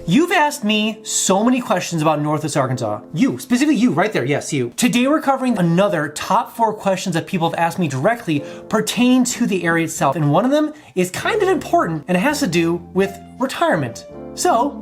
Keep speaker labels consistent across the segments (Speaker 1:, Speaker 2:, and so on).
Speaker 1: You've asked me so many questions about Northwest Arkansas. You, specifically you, right there, yes, you. Today we're covering another top 4 questions that people have asked me directly pertaining to the area itself. And one of them is kind of important and it has to do with retirement. So,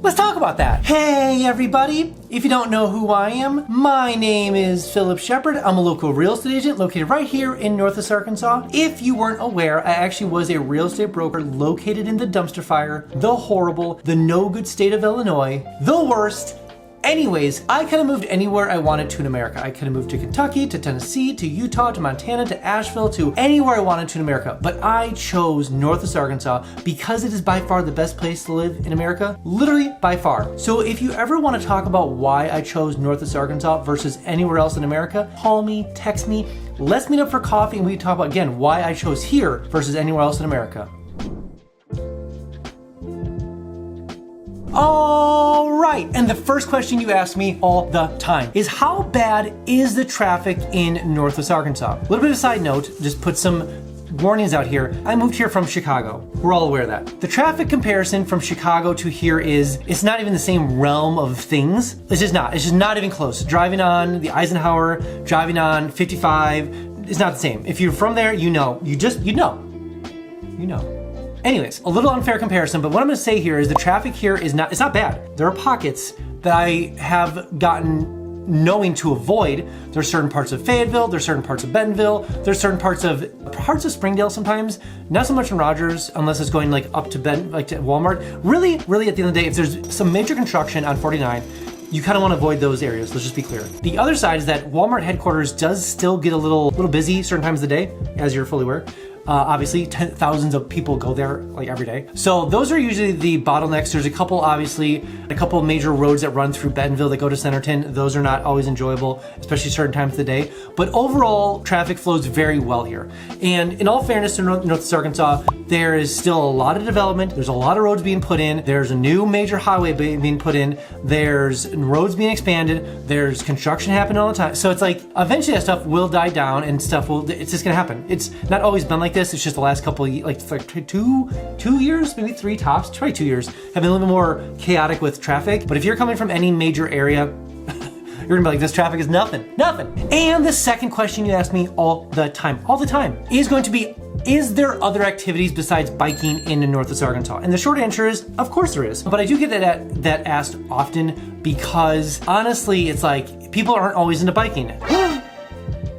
Speaker 1: let's talk about that. Hey everybody, if you don't know who I am, my name is Phillip Shepard. I'm a local real estate agent located right here in Northwest Arkansas. If you weren't aware, I actually was a real estate broker located in the dumpster fire, the horrible, the no good state of Illinois, the worst. Anyways, I could have moved anywhere I wanted to in America. I could have moved to Kentucky, to Tennessee, to Utah, to Montana, to Asheville, to anywhere I wanted to in America. But I chose Northwest Arkansas because it is by far the best place to live in America, literally by far. So if you ever want to talk about why I chose Northwest Arkansas versus anywhere else in America, call me, text me, let's meet up for coffee and we can talk about, again, why I chose here versus anywhere else in America. All right, and the first question you ask me all the time is how bad is the traffic in Northwest Arkansas? A little bit of a side note, just put some warnings out here. I moved here from Chicago. We're all aware of that. The traffic comparison from Chicago to here it's not even the same realm of things. It's just not even close. Driving on the Eisenhower, driving on 55, it's not the same. If you're from there, you know. Anyways, a little unfair comparison, but what I'm gonna say here is the traffic here it's not bad. There are pockets that I have gotten knowing to avoid. There's certain parts of Fayetteville, there's certain parts of Bentonville, there's certain parts of Springdale sometimes, not so much in Rogers unless it's going like up to to Walmart. Really at the end of the day, if there's some major construction on 49, you kind of want to avoid those areas, let's just be clear. The other side is that Walmart headquarters does still get a little busy certain times of the day, as you're fully aware. Obviously, thousands of people go there like every day. So those are usually the bottlenecks. There's a couple major roads that run through Bentonville that go to Centerton. Those are not always enjoyable, especially certain times of the day. But overall, traffic flows very well here. And in all fairness to Northwest Arkansas, there is still a lot of development. There's a lot of roads being put in. There's a new major highway being put in. There's roads being expanded. There's construction happening all the time. So it's like, eventually that stuff will die down and it's just gonna happen. It's not always been like this. It's just the last couple of, like 2 years, maybe 3 tops, probably 2 years, have been a little bit more chaotic with traffic. But if you're coming from any major area, you're gonna be like, this traffic is nothing. And the second question you ask me all the time, is going to be, is there other activities besides biking in Northwest Arkansas? And the short answer is, of course there is. But I do get that asked often because honestly, it's like, people aren't always into biking. I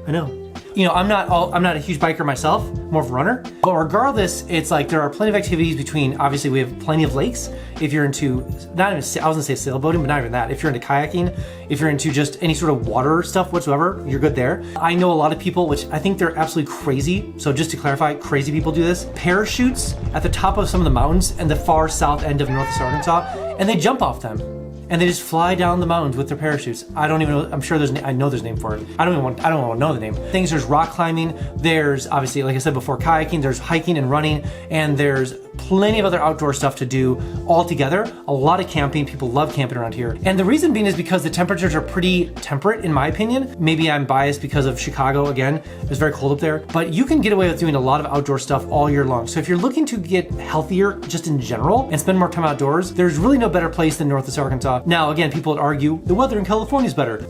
Speaker 1: know. You know, I'm not a huge biker myself, more of a runner. But regardless, it's like there are plenty of activities between, obviously we have plenty of lakes. If you're into, I was gonna say sailboating, but not even that. If you're into kayaking, if you're into just any sort of water stuff whatsoever, you're good there. I know a lot of people, which I think they're absolutely crazy. So just to clarify, crazy people do this. Parachutes at the top of some of the mountains and the far south end of Northwest Arkansas, and they jump off them. And they just fly down the mountains with their parachutes. I don't even know, I'm sure I know there's a name for it. I don't want to know the name. There's rock climbing, there's obviously, like I said before, kayaking, there's hiking and running, and there's plenty of other outdoor stuff to do all together. A lot of camping, people love camping around here. And the reason being is because the temperatures are pretty temperate in my opinion. Maybe I'm biased because of Chicago again, it's very cold up there, but you can get away with doing a lot of outdoor stuff all year long. So if you're looking to get healthier just in general and spend more time outdoors, there's really no better place than Northwest Arkansas. Now again, people would argue the weather in California is better.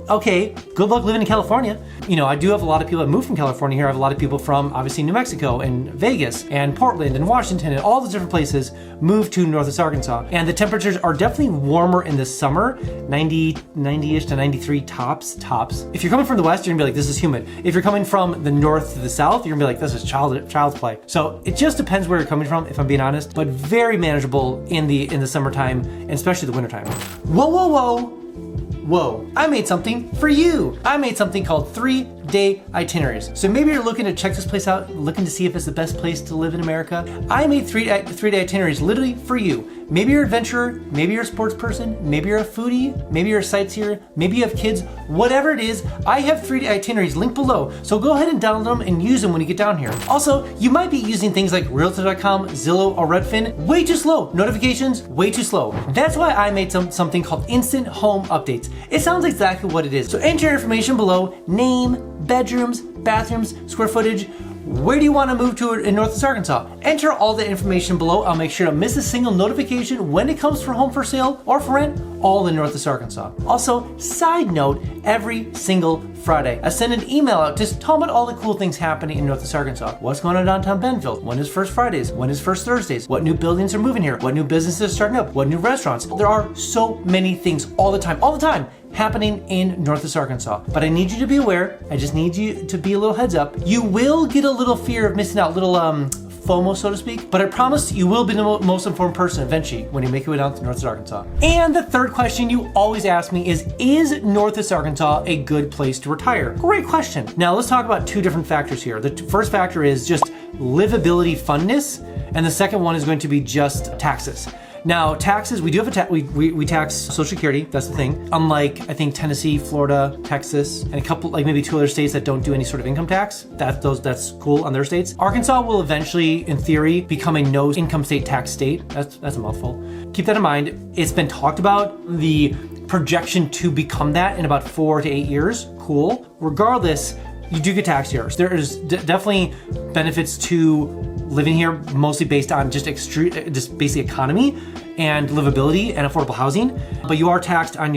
Speaker 1: Okay, good luck living in California. You know, I do have a lot of people that moved from California here. I have a lot of people from obviously New Mexico and Vegas and Portland and Washington and all those different places moved to Northwest Arkansas. And the temperatures are definitely warmer in the summer, 90-ish to 93 tops. If you're coming from the west, you're gonna be like, this is humid. If you're coming from the north to the south, you're gonna be like, this is child's play. So it just depends where you're coming from, if I'm being honest, but very manageable in the summertime and especially the wintertime. Whoa, I made something for you. I made something called 3-day itineraries. So maybe you're looking to check this place out, looking to see if it's the best place to live in America. I made 3-day itineraries literally for you. Maybe you're an adventurer, maybe you're a sports person, maybe you're a foodie, maybe you're a sightseer, maybe you have kids, whatever it is, I have 3-day itineraries linked below. So go ahead and download them and use them when you get down here. Also, you might be using things like Realtor.com, Zillow, or Redfin way too slow. Notifications, way too slow. That's why I made something called Instant Home Updates. It sounds exactly what it is. So enter your information below, name, bedrooms, bathrooms, square footage, Where do you want to move to in Northwest Arkansas? Enter all the information below. I'll make sure to miss a single notification when it comes for home for sale or for rent, all in Northwest Arkansas. Also, side note, every single Friday, I send an email out just talking about all the cool things happening in Northwest Arkansas. What's going on downtown Bentonville? When is First Fridays? When is First Thursdays? What new buildings are moving here? What new businesses are starting up? What new restaurants? There are so many things all the time happening in Northwest Arkansas. But I need you to be aware. I just need you to be a little heads up. You will get a little fear of missing out, little FOMO, so to speak, but I promise you will be the most informed person eventually when you make your way down to Northwest Arkansas. And the third question you always ask me is Northwest Arkansas a good place to retire? Great question. Now let's talk about two different factors here. The first factor is just livability funness, and the second one is going to be just taxes. Now, taxes, we do have we tax Social Security, that's the thing. Unlike, I think, Tennessee, Florida, Texas, and a couple, like maybe 2 other states that don't do any sort of income tax. That's cool on their states. Arkansas will eventually, in theory, become a no income state tax state. That's a mouthful. Keep that in mind. It's been talked about, the projection to become that in about 4 to 8 years. Cool. Regardless, you do get tax years. There is definitely benefits to living here, mostly based on just basic economy and livability and affordable housing, but you are taxed on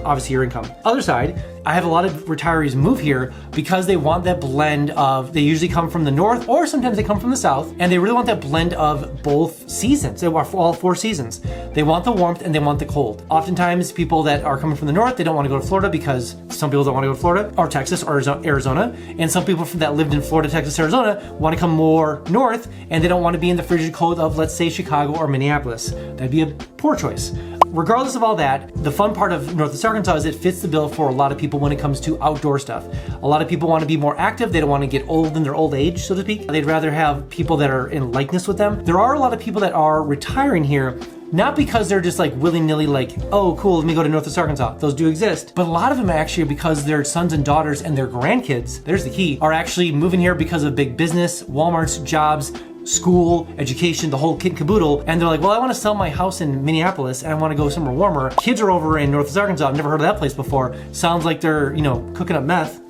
Speaker 1: obviously your income. Other side, I have a lot of retirees move here because they want that blend of, they usually come from the north or sometimes they come from the south, and they really want that blend of both seasons. They want all 4 seasons. They want the warmth and they want the cold. Oftentimes people that are coming from the north, they don't want to go to Florida because some people don't want to go to Florida or Texas or Arizona, and some people that lived in Florida, Texas, Arizona want to come more north and they don't want to be in the frigid cold of, let's say, Chicago or Minneapolis. That'd be a poor choice. Regardless of all that, the fun part of Northwest Arkansas is it fits the bill for a lot of people when it comes to outdoor stuff. A lot of people want to be more active. They don't want to get old in their old age, so to speak. They'd rather have people that are in likeness with them. There are a lot of people that are retiring here, not because they're just like willy-nilly like, oh cool, let me go to Northwest Arkansas. Those do exist. But a lot of them actually are because their sons and daughters and their grandkids, there's the key, are actually moving here because of big business, Walmart's, jobs, school, education, the whole kit and caboodle, and they're like, well, I want to sell my house in Minneapolis and I want to go somewhere warmer. Kids are over in Northwest Arkansas. I've never heard of that place before. Sounds like they're, cooking up meth.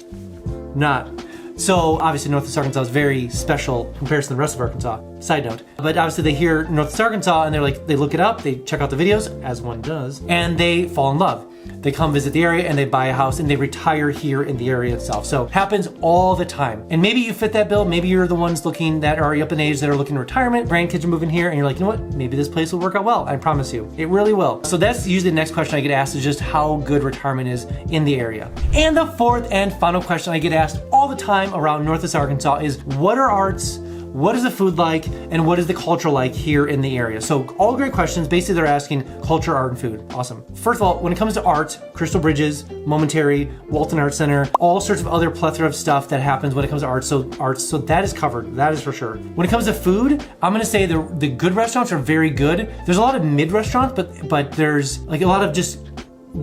Speaker 1: Not. So obviously Northwest Arkansas is very special in comparison to the rest of Arkansas. Side note. But obviously they hear Northwest Arkansas and they're like, they look it up, they check out the videos, as one does, and they fall in love. They come visit the area and they buy a house and they retire here in the area itself. So happens all the time. And maybe you fit that bill. Maybe you're the ones looking that are up in age that are looking retirement. Grandkids are moving here and you're like, you know what? Maybe this place will work out well. I promise you. It really will. So that's usually the next question I get asked, is just how good retirement is in the area. And the fourth and final question I get asked all the time around Northwest Arkansas is, what are arts? What is the food like, and what is the culture like here in the area? So all great questions. Basically, they're asking culture, art, and food. Awesome. First of all, when it comes to art, Crystal Bridges, Momentary, Walton Art Center, all sorts of other plethora of stuff that happens when it comes to art. So that is covered. That is for sure. When it comes to food, I'm gonna say the good restaurants are very good. There's a lot of mid restaurants, but there's like a lot of just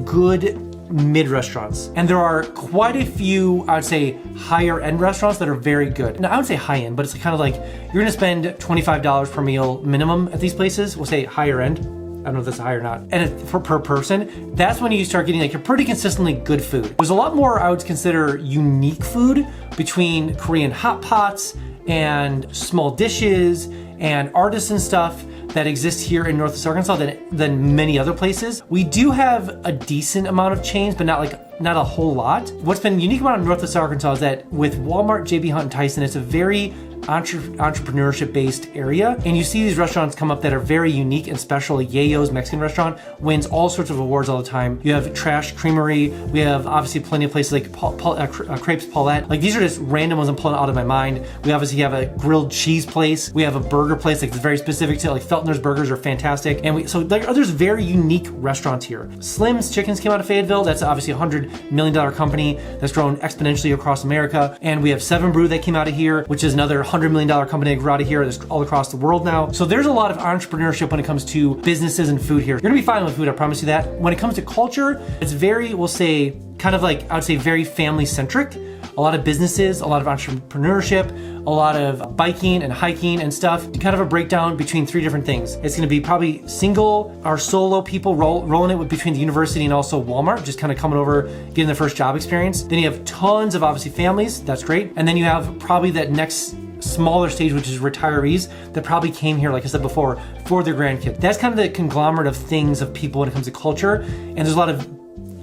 Speaker 1: good mid restaurants, and there are quite a few, I would say, higher end restaurants that are very good. Now I would say high end, but it's kind of like you're gonna spend $25 per meal minimum at these places. We'll say higher end. I don't know if that's high or not. And per person, that's when you start getting like your pretty consistently good food. There's a lot more I would consider unique food between Korean hot pots and small dishes and artisan stuff that exists here in Northwest Arkansas than many other places. We do have a decent amount of chains, but not a whole lot. What's been unique about Northwest Arkansas is that with Walmart, JB Hunt, and Tyson, it's a very entrepreneurship-based area, and you see these restaurants come up that are very unique and special. Yayo's Mexican restaurant wins all sorts of awards all the time. You have Trash Creamery. We have obviously plenty of places like Crepes Paulette. Like these are just random ones I'm pulling out of my mind. We obviously have a grilled cheese place. We have a burger place like it's very specific to like Feltner's burgers are fantastic, and there's very unique restaurants here. Slim's Chickens came out of Fayetteville. That's obviously $100 million company that's grown exponentially across America, and we have Seven Brew that came out of here, which is another $100 million company that grew out of here that's all across the world now. So there's a lot of entrepreneurship when it comes to businesses and food here. You're gonna be fine with food, I promise you that. When it comes to culture, it's very, we'll say, kind of like, I would say very family centric. A lot of businesses, a lot of entrepreneurship, a lot of biking and hiking and stuff. Kind of a breakdown between 3 different things. It's gonna be probably single or solo people rolling it with between the university and also Walmart, just kind of coming over, getting their first job experience. Then you have tons of obviously families, that's great. And then you have probably that next smaller stage, which is retirees that probably came here, like I said before, for their grandkids. That's kind of the conglomerate of things of people when it comes to culture. And there's a lot of,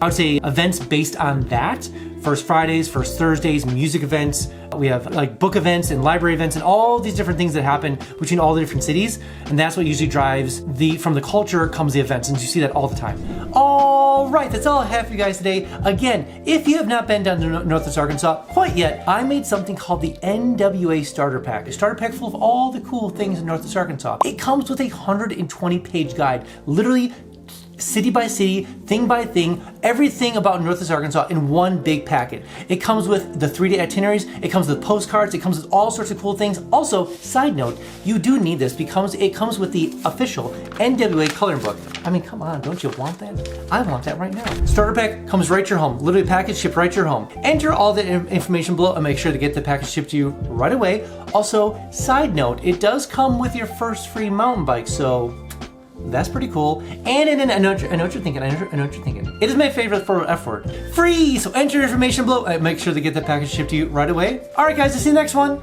Speaker 1: I would say, events based on that. First Fridays, First Thursdays, music events. We have like book events and library events and all these different things that happen between all the different cities. And that's what usually drives from the culture comes the events. And you see that all the time. All right, that's all I have for you guys today. Again, if you have not been down to Northwest Arkansas quite yet, I made something called the NWA Starter Pack. A starter pack full of all the cool things in Northwest Arkansas. It comes with a 120-page guide, literally city by city, thing by thing, everything about Northwest Arkansas in one big packet. It comes with the 3-day itineraries, it comes with postcards, it comes with all sorts of cool things. Also, side note, you do need this because it comes with the official NWA coloring book. I mean, come on, don't you want that? I want that right now. Starter pack comes right to your home, literally package shipped right to your home. Enter all the information below and make sure to get the package shipped to you right away. Also, side note, it does come with your first free mountain bike, so that's pretty cool. And I know what you're thinking. I know what you're thinking. It is my favorite for F word. Free! So enter your information below and make sure to get the package shipped to you right away. All right, guys, I'll see you next one.